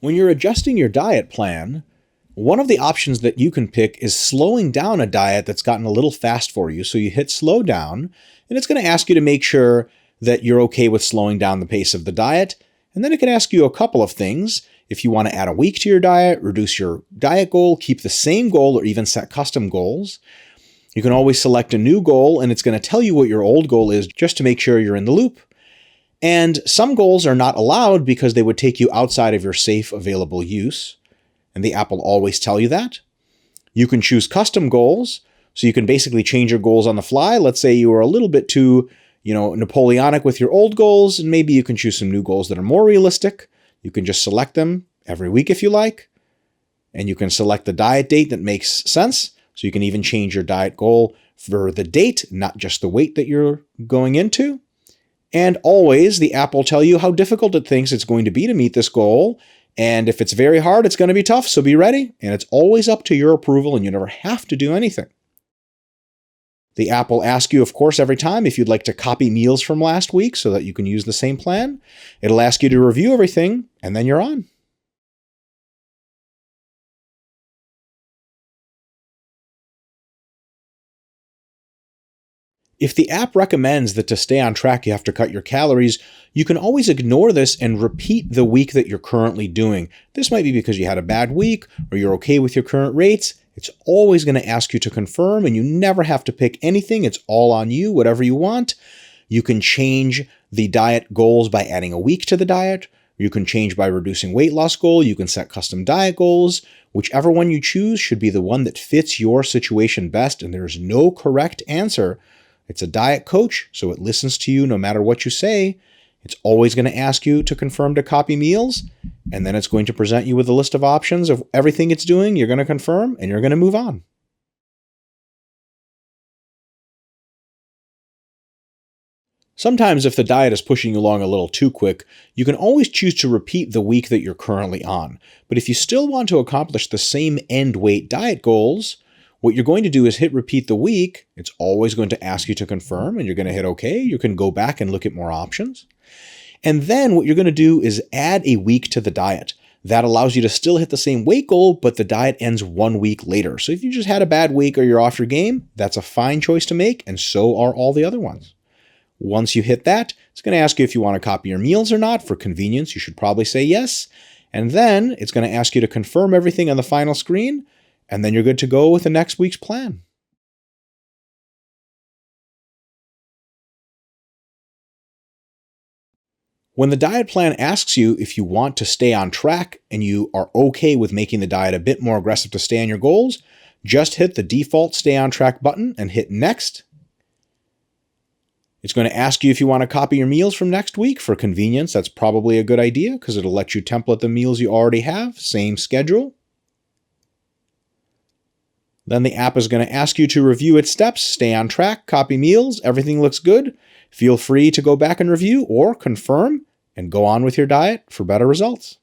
When you're adjusting your diet plan, one of the options that you can pick is slowing down a diet that's gotten a little fast for you. So you hit slow down, and it's going to ask you to make sure that you're okay with slowing down the pace of the diet. And then it can ask you a couple of things. If you want to add a week to your diet, reduce your diet goal, keep the same goal, or even set custom goals. You can always select a new goal, and it's going to tell you what your old goal is just to make sure you're in the loop. And some goals are not allowed because they would take you outside of your safe available use. And the app will always tell you that. You can choose custom goals. So you can basically change your goals on the fly. Let's say you were a little bit too, Napoleonic with your old goals, and maybe you can choose some new goals that are more realistic. You can just select them every week if you like. And you can select the diet date that makes sense. So you can even change your diet goal for the date, not just the weight that you're going into. And always, the app will tell you how difficult it thinks it's going to be to meet this goal. And if it's very hard, it's going to be tough, so be ready. And it's always up to your approval, and you never have to do anything. The app will ask you, of course, every time if you'd like to copy meals from last week so that you can use the same plan. It'll ask you to review everything, and then you're on. If the app recommends that to stay on track you have to cut your calories, you can always ignore this and repeat the week that you're currently doing. This might be because you had a bad week or you're okay with your current rates. It's always going to ask you to confirm, and you never have to pick anything. It's all on you, whatever you want. You can change the diet goals by adding a week to the diet. You can change by reducing weight loss goal. You can set custom diet goals. Whichever one you choose should be the one that fits your situation best, and there's no correct answer. It's a diet coach, so it listens to you no matter what you say. It's always going to ask you to confirm to copy meals, and then it's going to present you with a list of options of everything it's doing. You're going to confirm, and you're going to move on. Sometimes if the diet is pushing you along a little too quick, you can always choose to repeat the week that you're currently on. But if you still want to accomplish the same end weight diet goals, what you're going to do is hit repeat the week. It's always going to ask you to confirm, and you're going to hit OK. You can go back and look at more options. And then what you're going to do is add a week to the diet. That allows you to still hit the same weight goal, but the diet ends 1 week later. So if you just had a bad week or you're off your game, that's a fine choice to make, and so are all the other ones. Once you hit that, it's going to ask you if you want to copy your meals or not. For convenience, you should probably say yes. And then it's going to ask you to confirm everything on the final screen, and then you're good to go with the next week's plan. When the diet plan asks you if you want to stay on track and you are okay with making the diet a bit more aggressive to stay on your goals, just hit the default Stay on Track button and hit Next. It's going to ask you if you want to copy your meals from next week. For convenience, that's probably a good idea because it'll let you template the meals you already have, same schedule. Then the app is going to ask you to review its steps, stay on track, copy meals, everything looks good. Feel free to go back and review or confirm and go on with your diet for better results.